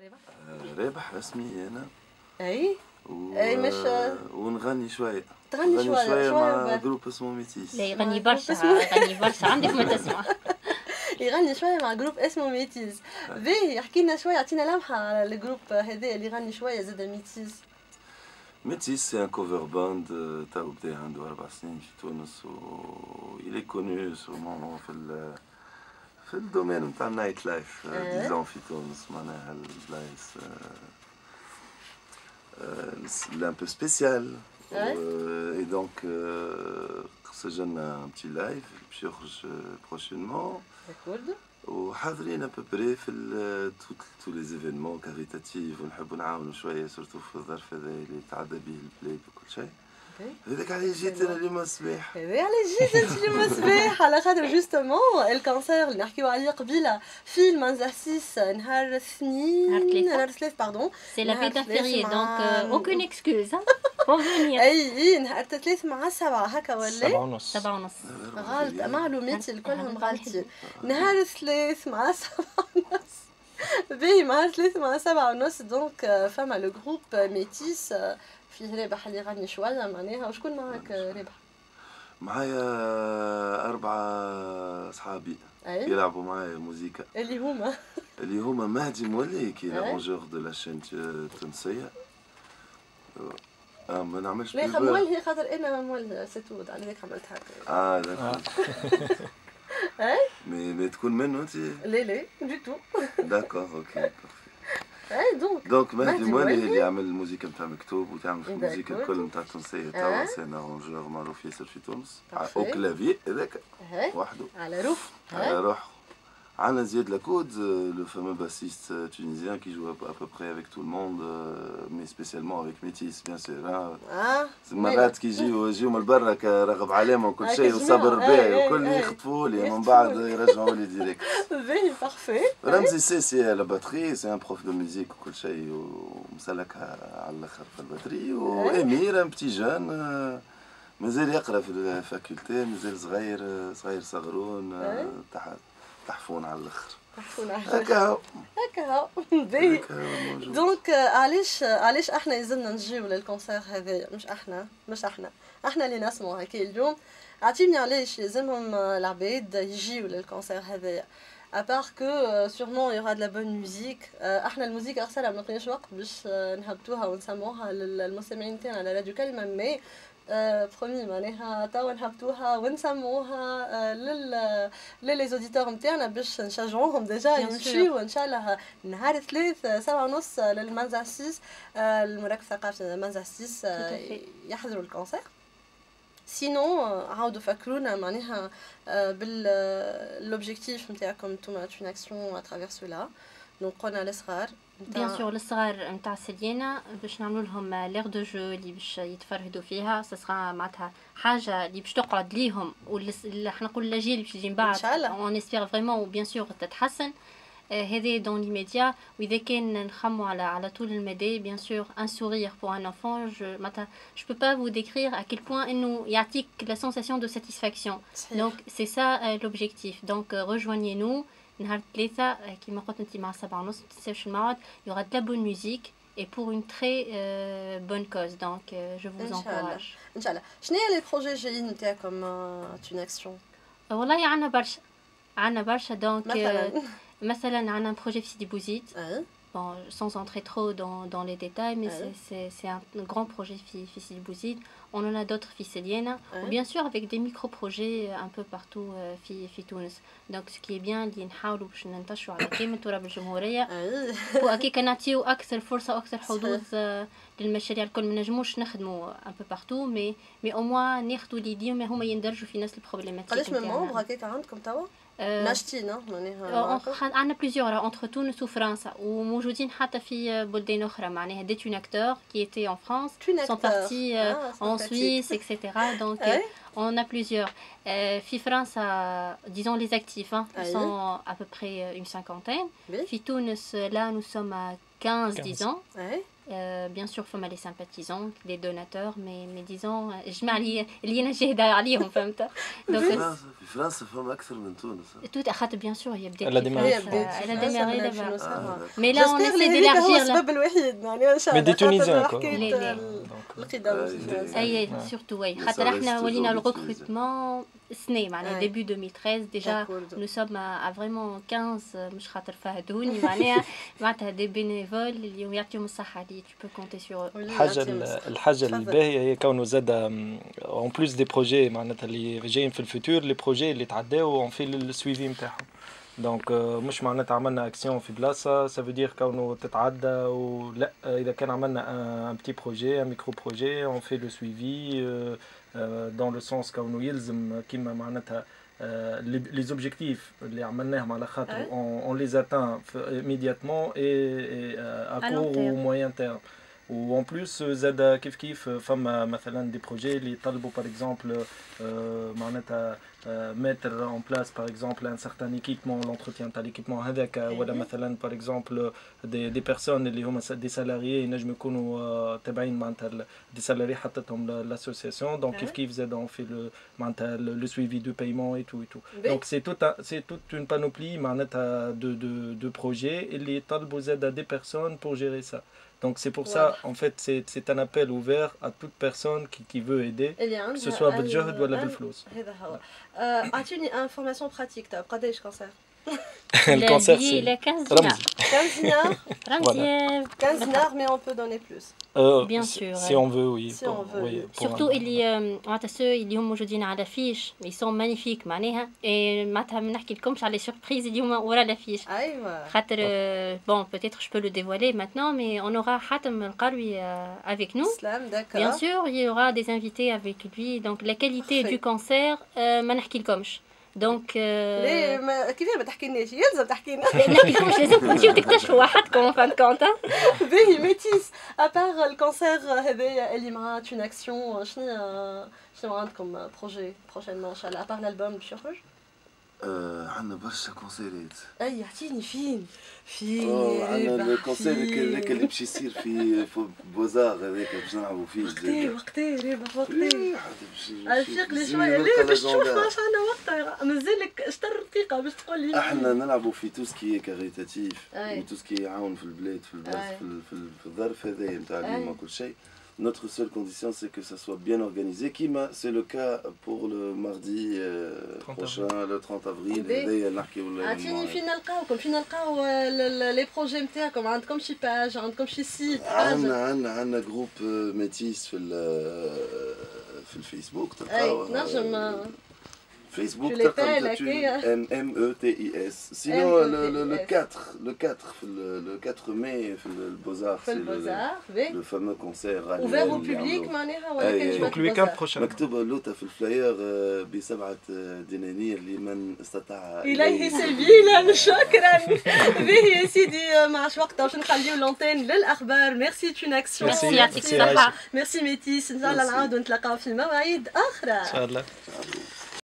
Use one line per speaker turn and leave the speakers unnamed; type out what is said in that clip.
رابح؟
رابح اسمي انا.
اي اي مش
ونغني شويه.
تغني شويه
مع جروب اسمه ميتيس.
لا يغني برشا يغني برشا عندك ما تسمع.
يغني شويه مع جروب اسمه ميتيز. باهي يحكي لنا شويه، اعطينا لمحه على الجروب هذا اللي يغني شويه زاد ميتيز.
ميتيس سي ان كوفر باند تاو بدا عنده 4 سنين في تونس و il est connu سومون في الدومين نتاع النايت لايف ديزون في تونس معناها البلايص un peu spécial. Et donc سجلنا un petit live باش يخرج prochainement. وحاضرين à peu près في tous les événements caritatifs ونحبوا نعاونوا شويه سورتو في الظرف هذا اللي تعدى به البلاد وكل شيء. هذاك علاش جيت انا اليوم الصباح.
هذا علاش جيت انت اليوم الصباح على خاطر جوستومون الكونسير اللي نحكيو عليه قبيله في المنزاسيس نهار الاثنين نهار الثلاث باردون.
سي لا فيت فيريي دونك اوكون اكسكوز بور فينير.
اي نهار الثلاث مع 7 هكا ولا
7:30
غلط معلوماتي الكلهم غلطين. نهار الثلاث مع 7:30 باهي نهار الثلاث مع 7:30 دونك فما لو جروب ميتيس فيه رابح اللي يغني شويه معناها. وشكون معاك رابح؟
معايا 4 صحابي يلعبوا معايا موزيكا اللي هما مهدي مولي كي لارونجور دو لا شين التونسيه. ما نعملش
لا مولي خاطر انا مولي ستود على هيك عملت هكا.
داكور. مي تكون منه انت؟
لا دو تو.
داكور اوكي.
دونك
مهدي مولي اللي يعمل الموسيقى نتاع مكتوب وتعمل في الموسيقى الكل نتاع التونسيه توا سي ان ارونجور معروف ياسر في تونس او كلافي هذاك وحده على روحه. عندنا زياد لاكود لو فامو باسيست تونيزيان كي جو à peu près avec tout le monde mais spécialement avec Métis bien sûr. مرات كي يجيو من برا كرغب علامه وكل شيء وصبر باهي وكل يخطفوا لي من بعد يرجعوا لي ديريكت.
باهي بارفي.
رمزي سي على باتري سي ان بروف دو ميوزيك وكل شيء ومسلكها على الاخر في الباتري. وامير ان بتي جون مازال يقرا في الفاكولتي مازال صغير صغرون تحفون على الاخر. هكا
باهي. دونك علاش احنا يلزمنا نجيو للكونسير هذايا؟ مش احنا اللي نسمعوا هكا اليوم. عطيني علاش يلزمهم العباد يجيو للكونسير هذايا. ابار كو سيغمون يورا دو لا بون ميوزيك. احنا الموسيقى اغسلها ما لقيناش وقت باش نهبطوها ونسمعوها للمستمعين تاعنا على راديو كلمه مي برومي معناها توا نهبطوها ونسمعوها للي زوديتور نتاعنا باش نشجعوهم ديجا يمشيو ان شاء الله نهار الثلاث 7:30 للمنزاسيس المراكز الثقافي المنزاسيس يحضروا الكونسير. سينو عاودوا فكرونا معناها باللوبجيكتيف نتاعكم نتوما اون اكسيون اترافير سولا. دونك قلنا الصغار
بيان سور الصغار نتاع سليانه باش نعملوا لهم لير دو جو اللي باش يتفرهدوا فيها. سصرا معناتها حاجه اللي باش تقعد ليهم واللي احنا نقول الاجيال باش تجي من بعد اون اسبير فريمون وبيان سور تتحسن. هذا دون لي ميديا. واذا كان نخمو على طول المدى بيان سور ان سورير بور ان انفون معناتها جو بو با فو ديكرير ا كيل بوين انه يعطيك لا سونساسيون دو ساتيسفاكسيون. دونك سي سا لوبجيكتيف. دونك ريجواني نو نهار الثلاثة كيما قلت انت مع 7:30 ما تنساوش الموعد. يورا دو لا بون ميوزيك et pour une très bonne cause. Donc je vous encourage.
Inch'Allah. شنو هي لي بروجي جايين نتاعكم تون اكسيون؟
والله عندنا برشا دونك مثلا عندنا بروجي في سيدي بوزيد. Bon, sans entrer trop dans les détails, mais c'est un grand projet في سيدي بوزيد. On en a d'autres في سليانة. Ou bien sûr avec des micro-projets un peu partout في تونس. Donc ce qui est bien اللي نحاولوا باش ننتشروا على كامل تراب الجمهورية. وهكاك نعطيو أكثر فرصة وأكثر حظوظ للمشاريع الكل. ما نجموش نخدموا un peu partout mais au moins ناخذوا ليديهم ما هما يندرجوا في نفس البروبليماتيك.
قداش من ممبر هكاك عندكم توا؟ ناشطين معناها
عندنا بليزيور انتر تونس وفرنسا وموجودين حتى في بلدان اخرى معناها دي تون اكتور qui étaient en France sont partis en Suisse etc. donc on a plusieurs في فرنسا disons les actifs ils sont à peu près une cinquantaine. في تونس là nous sommes à 15 disons Bien sûr فما les sympathisants des donateurs mais disons جمع لي اللي انا جاهده عليهم فهمت
دونك في فرنسا فما اكثر من تونس
توت اخذت بيان سور هي بدات
elle
a démarré là-bas mais là on essaie d'élargir
هو السبب الوحيد يعني ان شاء الله
mais des Tunisiens quoi
اي surtout oui خاطر احنا ولينا الريكروتمون السنه معناها ديبي 2013 ديجا نو سوم ا فريمون 15 مش خاطر فهدوني معناها دي بينيفول اللي يعطيهم الصحه اللي tu peux compter sur
الحاجه الباهيه هي كونه زاد اون بلوس دي بروجي معناتها اللي جايين في الفوتور لي بروجي اللي تعداو اون في السويفي نتاعهم دونك مش معناتها عملنا اكسيون في بلاصه سا فو دير كونه تتعدى ولا اذا كان عملنا ان بتي بروجي ان ميكرو بروجي اون في لو سويفي dans le sens كونه يلزم كيما معناتها les objectifs اللي عملناهم على خاطر on les atteint immédiatement et à court ou moyen terme و en plus زاد كيف فما مثلا des projets اللي يطلبوا par exemple معناتها mettre en place par exemple un certain équipement l'entretien تاع l'équipement هذاك ولا مثلا par exemple des personnes اللي هما des salariés ينجموا يكونوا تابعين معناتها des salariés حطتهم l'association donc كيف زاد on fait le معناتها le suivi de paiement et tout donc c'est toute une panoplie معناتها de projets اللي يطلبوا زاد des personnes pour gérer ça. Donc c'est pour ça, en fait, c'est un appel ouvert à toute personne qui veut aider, que ce soit بالجهد ولا بالفلوس.
هذا هو. أعطيني information pratique تاع قداش كونسير؟
الكونسير سي
15
15 mais on peut donner plus.
Bien sûr.
Si on veut, oui.
Si on veut.
Surtout اللي معناتها ceux اللي هم موجودين على الافيش ils sont magnifiques معناها معناتها ما نحكي لكمش على les surprises اللي هما ورا الافيش.
أيوة.
خاطر bon peut-être je peux le dévoiler maintenant mais on aura حاتم القروي avec nous. Bien sûr, il y aura des invités avec lui donc la qualité du concert ما نحكي لكمش. دونك
ليه كيفاه ما تحكيلناش يلزم تحكي لنا
نحكي لكم لازم تمشيو تكتشفوا وحدكم فان كونت
باهي ميتيس ابار الكونسير هذايا اللي مع اون اكسيون شنو عندكم بروجي بروشينمون ان شاء الله ابار الالبوم باش يخرج
عندنا برشا كونسيرات
اي اعطيني فين
عندنا الكونسير اللي باش يصير في بوزار هذاك باش نلعبوا فيه
وقتي ريبه وقتي عشيق لي شويه ليه باش تشوف واش عندنا وقتها مازالك شطر دقيقه باش تقول لي
احنا نلعبوا في تو سكي كاريتاتيف وتو سكي يعاون في البلاد في البلاصه في الظرف هذايا نتاع اليوم كل شيء. Notre seule condition, c'est que ça soit bien organisé. C'est le cas pour le mardi prochain, le 30 avril.
فين نلقاو لي بروجي نتاعكم عندكم شي باج عندكم شي سيت
عندنا جروب ميتيس في الفيسبوك تلقاو
نجم
Facebook METIS. Sinon le 4 mai le Beaux-Arts c'est le fameux concert
ouvert au public معناها ولا
donc le week-end prochain
مكتوب لوطا في الفلاير ب7 دنانير لمن استطاع
إليه سبيلا. شكرا باهي يا سيدي معش وقتها باش نخليو لونتين للأخبار. ميرسي تون اكسيون
يعطيك الصحة.
ميرسي ميتيس ان شاء الله نعاودو نتلاقاو في مواعيد أخرى
ان شاء الله.